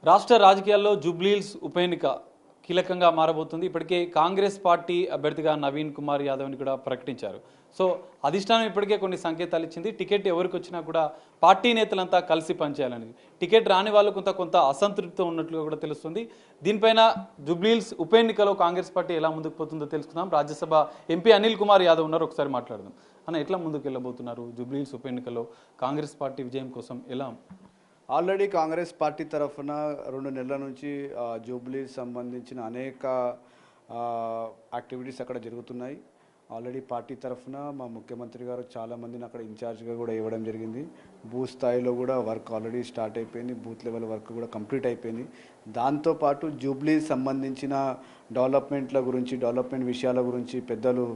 రాష్ట్ర రాజకీయాల్లో జూబ్లీహిల్స్ ఉప ఎన్నిక కీలకంగా మారబోతుంది. ఇప్పటికే కాంగ్రెస్ పార్టీ అభ్యర్థిగా నవీన్ కుమార్ యాదవ్ని కూడా ప్రకటించారు. సో అధిష్టానం ఇప్పటికే కొన్ని సంకేతాలు ఇచ్చింది. టికెట్ ఎవరికి వచ్చినా కూడా పార్టీ నేతలంతా కలిసి పనిచేయాలని. టికెట్ రాని వాళ్ళు కొంత అసంతృప్తి ఉన్నట్లుగా కూడా తెలుస్తుంది. దీనిపైన జూబ్లీహిల్స్ ఉప ఎన్నికలో కాంగ్రెస్ పార్టీ ఎలా ముందుకు పోతుందో తెలుసుకుందాం. రాజ్యసభ ఎంపీ అనిల్ కుమార్ యాదవ్ ఉన్నారు, ఒకసారి మాట్లాడదాం. అన్న, ఎట్లా ముందుకు వెళ్ళబోతున్నారు? జూబ్లీహిల్స్ ఉప ఎన్నికలో కాంగ్రెస్ పార్టీ విజయం కోసం ఎలా? ఆల్రెడీ కాంగ్రెస్ పార్టీ తరఫున 2 నెలల నుంచి జూబ్లీస్ సంబంధించిన అనేక యాక్టివిటీస్ అక్కడ జరుగుతున్నాయి. ఆల్రెడీ పార్టీ తరఫున మా ముఖ్యమంత్రి గారు చాలామందిని అక్కడ ఇన్ఛార్జ్గా కూడా ఇవ్వడం జరిగింది. బూత్ స్థాయిలో కూడా వర్క్ ఆల్రెడీ స్టార్ట్ అయిపోయింది. బూత్ లెవెల్ వర్క్ కూడా కంప్లీట్ అయిపోయింది. దాంతోపాటు జూబ్లీస్ సంబంధించిన డెవలప్మెంట్ విషయాల గురించి పెద్దలు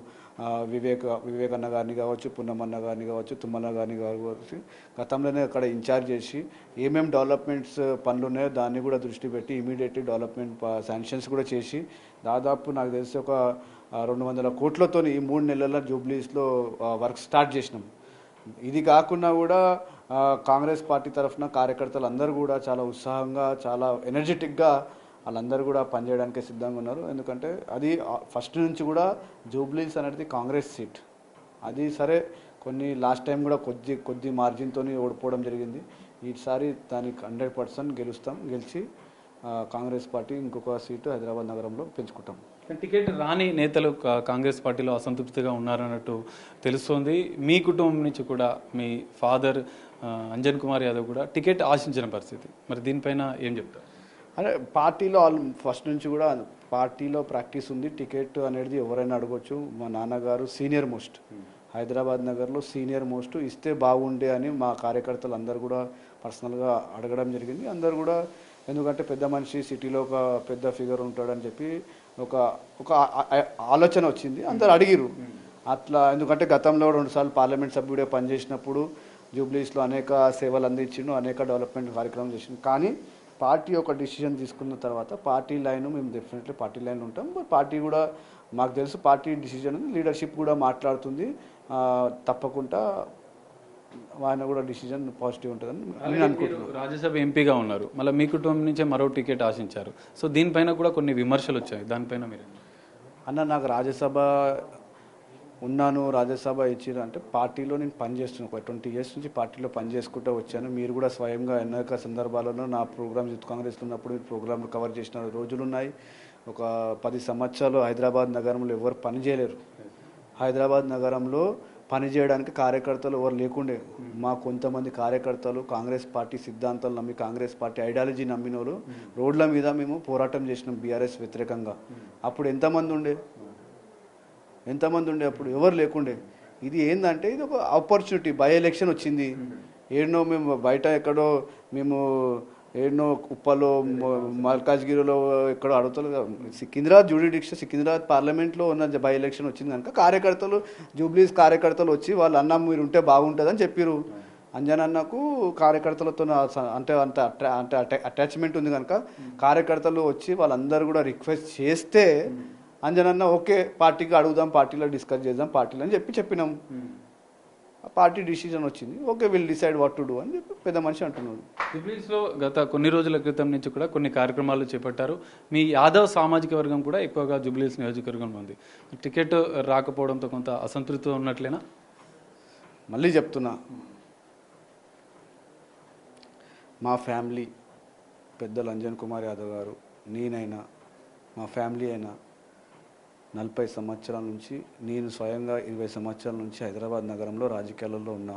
వివేక్ అన్న గారిని కావచ్చు, పున్నమన్న గారిని కావచ్చు, తుమ్మల గారిని కావచ్చు, గతంలోనే అక్కడ ఇన్ఛార్జ్ చేసి ఏమేమి డెవలప్మెంట్స్ పనులు ఉన్నాయో దాన్ని కూడా దృష్టి పెట్టి ఇమీడియట్లీ డెవలప్మెంట్ శాంక్షన్స్ కూడా చేసి దాదాపు నాకు తెలిసి ఒక 200 కోట్లతో ఈ 3 నెలల జూబ్లీస్లో వర్క్ స్టార్ట్ చేసినాం. ఇది కాకుండా కూడా కాంగ్రెస్ పార్టీ తరఫున కార్యకర్తలు అందరూ కూడా చాలా ఉత్సాహంగా, చాలా ఎనర్జెటిక్గా వాళ్ళందరూ కూడా పనిచేయడానికి సిద్ధంగా ఉన్నారు. ఎందుకంటే అది ఫస్ట్ నుంచి కూడా జూబ్లీస్ అనేది కాంగ్రెస్ సీట్. అది సరే, కొన్ని లాస్ట్ టైం కూడా కొద్ది మార్జిన్తో ఓడిపోవడం జరిగింది. ఈసారి దానికి 100% గెలిచి కాంగ్రెస్ పార్టీ ఇంకొక సీటు హైదరాబాద్ నగరంలో పెంచుకుంటాం. టికెట్ రాని నేతలు కాంగ్రెస్ పార్టీలో అసంతృప్తిగా ఉన్నారన్నట్టు తెలుస్తోంది. మీ కుటుంబం నుంచి కూడా మీ ఫాదర్ అంజన్ కుమార్ యాదవ్ కూడా టికెట్ ఆశించిన పరిస్థితి. మరి దీనిపైన ఏం చెప్తారు? అంటే పార్టీలో ఫస్ట్ నుంచి కూడా పార్టీలో ప్రాక్టీస్ ఉంది. టికెట్ అనేది ఎవరైనా అడగొచ్చు. మా నాన్నగారు సీనియర్ మోస్ట్, హైదరాబాద్ నగర్లో సీనియర్ మోస్ట్, ఇస్తే బాగుండే అని మా కార్యకర్తలు అందరూ కూడా పర్సనల్గా అడగడం జరిగింది. అందరు కూడా ఎందుకంటే పెద్ద మనిషి, సిటీలో ఒక పెద్ద ఫిగర్ ఉంటాడని చెప్పి ఒక ఆలోచన వచ్చింది. అందరు అడిగిరు అట్లా. ఎందుకంటే గతంలో 2 సార్లు పార్లమెంట్ సభ్యుడిగా పనిచేసినప్పుడు జూబ్లీస్లో అనేక సేవలు అందించిండు, అనేక డెవలప్మెంట్ కార్యక్రమం చేసిండు. కానీ పార్టీ ఒక డిసిజన్ తీసుకున్న తర్వాత పార్టీ లైన్ మేము డెఫినెట్లీ పార్టీ లైన్ ఉంటాం. పార్టీ కూడా మాకు తెలుసు, పార్టీ డిసిజన్ లీడర్షిప్ కూడా మాట్లాడుతుంది. తప్పకుండా ఆయన కూడా డిసిజన్ పాజిటివ్ ఉంటుందని నేను అనుకుంటున్నాను. రాజ్యసభ ఎంపీగా ఉన్నారు, మళ్ళీ మీ కుటుంబం నుంచే మరో టికెట్ ఆశించారు. సో దీనిపైన కూడా కొన్ని విమర్శలు వచ్చాయి. దానిపైన మీరు నాకు రాజ్యసభ ఉన్నాను, రాజ్యసభ ఇచ్చారు అంటే పార్టీలో నేను పనిచేస్తున్నాను. ఒక 20 years నుంచి పార్టీలో పనిచేసుకుంటూ వచ్చాను. మీరు కూడా స్వయంగా అనేక సందర్భాలలో నా ప్రోగ్రామ్స్ యూత్ కాంగ్రెస్లో ఉన్నప్పుడు ప్రోగ్రాంలు కవర్ చేసిన రోజులు ఉన్నాయి. ఒక 10 సంవత్సరాలు హైదరాబాద్ నగరంలో ఎవరు పని చేయలేరు. హైదరాబాద్ నగరంలో పనిచేయడానికి కార్యకర్తలు ఎవరు లేకుండే. మా కొంతమంది కార్యకర్తలు కాంగ్రెస్ పార్టీ సిద్ధాంతాలు నమ్మి, కాంగ్రెస్ పార్టీ ఐడియాలజీ నమ్మిన వాళ్ళు రోడ్ల మీద మేము పోరాటం చేసినాం బీఆర్ఎస్ వ్యతిరేకంగా. అప్పుడు ఎంతమంది ఉండే అప్పుడు ఎవరు లేకుండే. ఇది ఏంటంటే ఇది ఒక ఆపర్చునిటీ. బై ఎలక్షన్ వచ్చింది. ఏడనో మేము బయట ఎక్కడో మేము ఏడనో కుప్పలో, మల్కాజ్గిరిలో ఎక్కడో అడుగుతారు. సికింద్రాబాద్ పార్లమెంట్లో ఉన్న బై ఎలక్షన్ వచ్చింది కనుక కార్యకర్తలు, జూబ్లీస్ కార్యకర్తలు వచ్చి వాళ్ళు అన్న మీరు ఉంటే బాగుంటుందని చెప్పారు. అంజన్ అన్నకు కార్యకర్తలతో అంటే అటాచ్మెంట్ ఉంది కనుక కార్యకర్తలు వచ్చి వాళ్ళందరూ కూడా రిక్వెస్ట్ చేస్తే అంజన్ అన్న ఓకే పార్టీకి అడుగుదాం, పార్టీలో డిస్కస్ చేద్దాం పార్టీలో అని చెప్పినాం. పార్టీ డిసిజన్ వచ్చింది. Okay will decide what to do అని చెప్పి పెద్ద మనిషి అంటున్నాడు. జూబ్లీహిల్స్లో గత కొన్ని రోజుల క్రితం నుంచి కూడా కొన్ని కార్యక్రమాలు చేపట్టారు. మీ యాదవ్ సామాజిక వర్గం కూడా ఎక్కువగా జూబ్లీహిల్స్ నియోజకవర్గంలో ఉంది. టికెట్ రాకపోవడంతో కొంత అసంతృప్తి ఉన్నట్లేనా? మళ్ళీ చెప్తున్నా, మా ఫ్యామిలీ పెద్దలు అంజన్ కుమార్ యాదవ్ గారు, నేనైనా మా ఫ్యామిలీ అయినా 40 సంవత్సరాల నుంచి, నేను స్వయంగా 20 సంవత్సరాల నుంచి హైదరాబాద్ నగరంలో రాజకీయాలలో ఉన్నా.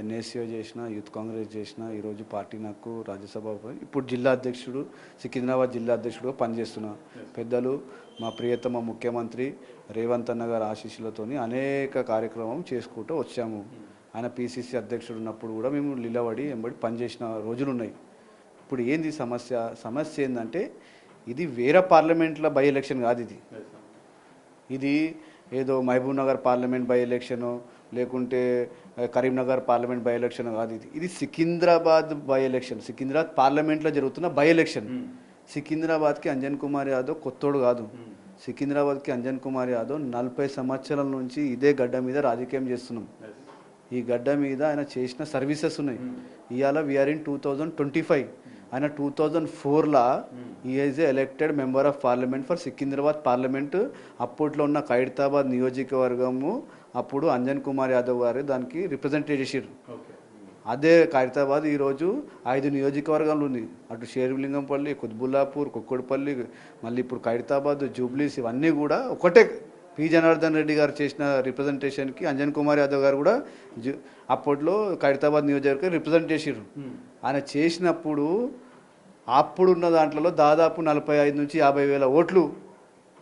ఎన్ఎస్సీఓ చేసిన, యూత్ కాంగ్రెస్ చేసిన, ఈరోజు పార్టీ నాకు రాజ్యసభ, ఇప్పుడు జిల్లా అధ్యక్షుడు, సికింద్రాబాద్ జిల్లా అధ్యక్షుడుగా పనిచేస్తున్నా. పెద్దలు మా ప్రియతమ ముఖ్యమంత్రి రేవంత్ అన్న గారి ఆశీస్సులతో అనేక కార్యక్రమం చేసుకుంటూ వచ్చాము. ఆయన పిసిసి అధ్యక్షుడు ఉన్నప్పుడు కూడా మేము నిలబడి పనిచేసిన రోజులు ఉన్నాయి. ఇప్పుడు ఏంది సమస్య ఏంటంటే ఇది వేరే పార్లమెంట్లో బై ఎలక్షన్ కాదు. ఇది ఏదో Mahabubnagar parliament by election, లేకుంటే కరీంనగర్ పార్లమెంట్ బై ఎలక్షన్ కాదు. ఇది సికింద్రాబాద్ బై ఎలక్షన్, సికింద్రాబాద్ పార్లమెంట్లో జరుగుతున్న బై ఎలక్షన్. సికింద్రాబాద్కి అంజన్ కుమార్ యాదవ్ కొత్తోడు కాదు. సికింద్రాబాద్కి అంజన్ కుమార్ యాదవ్ 40 సంవత్సరాల నుంచి ఇదే గడ్డ మీద రాజకీయం చేస్తున్నాం. ఈ గడ్డ మీద ఆయన చేసిన సర్వీసెస్ ఉన్నాయి. ఇవాళ వీఆర్ ఇన్ 2025. ఆయన 2004లా is elected member of Parliament for Secunderabad Parliament. అప్పట్లో ఉన్న ఖైరతాబాద్ నియోజకవర్గము అప్పుడు అంజన్ కుమార్ యాదవ్ గారు దానికి రిప్రజెంట్ చేసారు. అదే ఖైరతాబాద్ ఈరోజు 5 నియోజకవర్గాలు ఉంది. అటు షేర్లింగంపల్లి, కుత్బుల్లాపూర్, కుక్కడపల్లి, మళ్ళీ ఇప్పుడు ఖైరతాబాద్, జూబ్లీస్ ఇవన్నీ కూడా ఒకటే. పి జనార్దన్ రెడ్డి గారు చేసిన రిప్రజెంటేషన్కి అంజన్ కుమార్ యాదవ్ గారు కూడా అప్పట్లో ఖైరతాబాద్ నియోజకవర్గం రిప్రజెంట్ చేసిర్రు. ఆయన చేసినప్పుడు అప్పుడున్న దాంట్లో దాదాపు 45 నుంచి 50 వేల ఓట్లు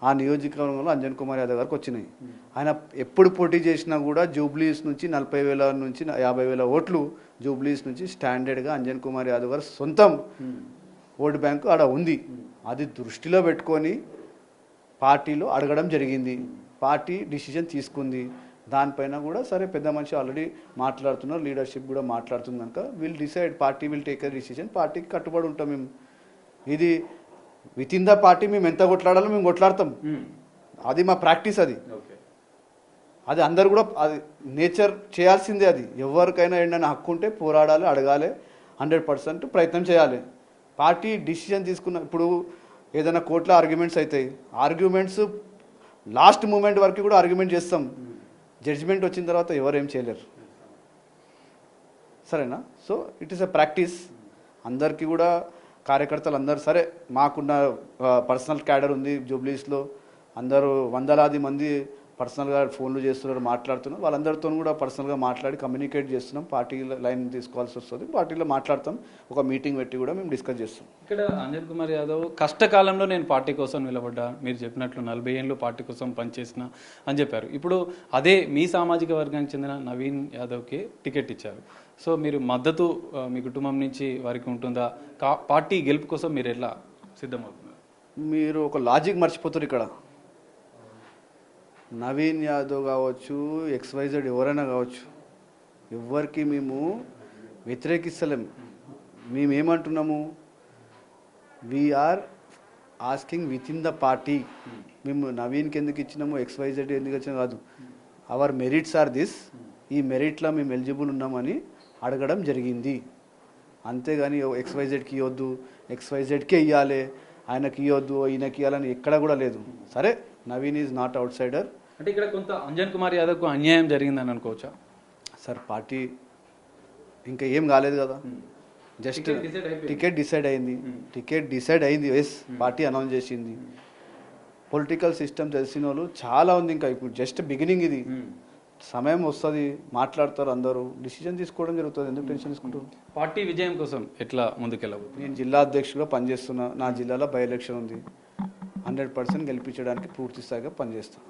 ఆ నియోజకవర్గంలో అంజన్ కుమార్ యాదవ్ గారికి వచ్చినాయి. ఆయన ఎప్పుడు పోటీ చేసినా కూడా జూబ్లీస్ నుంచి 40,000 నుంచి 50,000 ఓట్లు జూబ్లీస్ నుంచి స్టాండర్డ్గా అంజన్ కుమార్ యాదవ్ గారు సొంతం ఓటు బ్యాంకు ఆడ ఉంది. అది దృష్టిలో పెట్టుకొని పార్టీలో అడగడం జరిగింది. పార్టీ డిసిజన్ తీసుకుంది. దానిపైన కూడా సరే పెద్ద మనిషి ఆల్రెడీ మాట్లాడుతున్నారు, లీడర్షిప్ కూడా మాట్లాడుతుంది కనుక will decide, party will take a decision. పార్టీకి కట్టుబడి ఉంటాం మేము. ఇది విత్ ఇన్ ద పార్టీ మేము ఎంత కొట్లాడాలో మేము కొట్లాడతాం. అది మా ప్రాక్టీస్. అది అందరు కూడా అది నేచర్ చేయాల్సిందే. అది ఎవరికైనా ఏంటనే హక్కు ఉంటే పోరాడాలి, అడగాలి, 100% ప్రయత్నం చేయాలి. పార్టీ డిసిజన్ తీసుకున్న ఇప్పుడు ఏదైనా కోర్టులో ఆర్గ్యుమెంట్స్ అవుతాయి. ఆర్గ్యుమెంట్స్ లాస్ట్ మూమెంట్ వరకు కూడా ఆర్గ్యుమెంట్ చేస్తాం. జడ్జిమెంట్ వచ్చిన తర్వాత ఎవరు ఏం చేయలేరు. సరేనా? So it is a practice. అందరికీ కూడా కార్యకర్తలు అందరు సరే మాకున్న పర్సనల్ క్యాడర్ ఉంది జూబ్లీస్లో, అందరూ వందలాది మంది పర్సనల్గా ఫోన్లు చేస్తున్నారు, మాట్లాడుతున్నారు. వాళ్ళందరితో కూడా పర్సనల్గా మాట్లాడి కమ్యూనికేట్ చేస్తున్నాం. పార్టీ లైన్ తీసుకోవాల్సి వస్తుంది, పార్టీలో మాట్లాడతాం. ఒక మీటింగ్ పెట్టి కూడా మేము డిస్కస్ చేస్తాం. ఇక్కడ అంజన్ కుమార్ యాదవ్ కష్టకాలంలో నేను పార్టీ కోసం నిలబడ్డా, మీరు చెప్పినట్లు 40 ఏళ్ళు పార్టీ కోసం పనిచేసిన అని చెప్పారు. ఇప్పుడు అదే మీ సామాజిక వర్గానికి చెందిన నవీన్ యాదవ్కి టికెట్ ఇచ్చారు. సో మీరు మద్దతు మీ కుటుంబం నుంచి వారికి ఉంటుందా? పార్టీ గెలుపు కోసం మీరు ఎట్లా సిద్ధమవుతున్నారు? మీరు ఒక లాజిక్ మర్చిపోతారు ఇక్కడ. నవీన్ యాదవ్ కావచ్చు, XYZ ఎవరైనా కావచ్చు, ఎవరికి మేము వ్యతిరేకిస్తలేము. మేమేమంటున్నాము, we're asking within the party. మేము నవీన్కి ఎందుకు ఇచ్చినాము, XYZ ఎందుకు ఇచ్చినా కాదు. అవర్ మెరిట్స్ ఆర్ దిస్, ఈ మెరిట్లో మేము ఎలిజిబుల్ ఉన్నామని అడగడం జరిగింది. అంతేగాని XYZకి ఇవ్వద్దు, XYZకే ఇవ్వాలి, ఆయనకి ఇవ్వద్దు, ఈయనకి ఇవ్వాలని ఎక్కడ కూడా లేదు. సరే, Naveen is not out cider. అంటే ఇక్కడ కొంత అంజన్ కుమార్ యాదవ్కు అన్యాయం జరిగిందని అనుకోవచ్చా? సార్ పార్టీ ఇంకా ఏం కాలేదు కదా, జస్ట్ టికెట్ డిసైడ్ అయింది. ఎస్, పార్టీ అనౌన్స్ చేసింది. పొలిటికల్ సిస్టమ్ తెలిసిన వాళ్ళు చాలా ఉంది. ఇంకా ఇప్పుడు జస్ట్ బిగినింగ్. ఇది సమయం వస్తుంది, మాట్లాడతారు, అందరూ డిసిజన్ తీసుకోవడం జరుగుతుంది. ఎందుకు టెన్షన్ తీసుకుంటారు? పార్టీ విజయం కోసం ఎట్లా ముందుకెళ్ళవు? నేను జిల్లా అధ్యక్షుడిగా పనిచేస్తున్నా. నా జిల్లాలో బై ఎలక్షన్ ఉంది. 100% గెలిపించడానికి పూర్తి స్థాయిగా పనిచేస్తాను.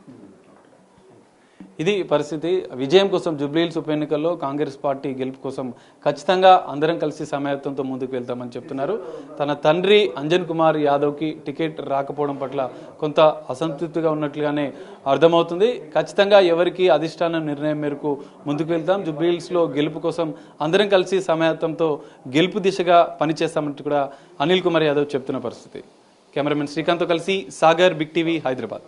ఇది పరిస్థితి. విజయం కోసం జూబ్లీహిల్స్ ఉప ఎన్నికల్లో కాంగ్రెస్ పార్టీ గెలుపు కోసం ఖచ్చితంగా అందరం కలిసి సమాయత్తంతో ముందుకు వెళ్తామని చెప్తున్నారు. తన తండ్రి అంజన్ కుమార్ యాదవ్కి టికెట్ రాకపోవడం పట్ల కొంత అసంతృప్తిగా ఉన్నట్లుగానే అర్థమవుతుంది. ఖచ్చితంగా ఎవరికి అధిష్టానం నిర్ణయం మేరకు ముందుకు వెళ్తాం, జూబ్లీహిల్స్లో గెలుపు కోసం అందరం కలిసి సమాయత్తంతో గెలుపు దిశగా పనిచేస్తామంటూ కూడా అనిల్ కుమార్ యాదవ్ చెప్తున్న పరిస్థితి. కెమెరామెన్ శ్రీకాంత్తో కలిసి సాగర్, బిగ్ టీవీ, హైదరాబాద్.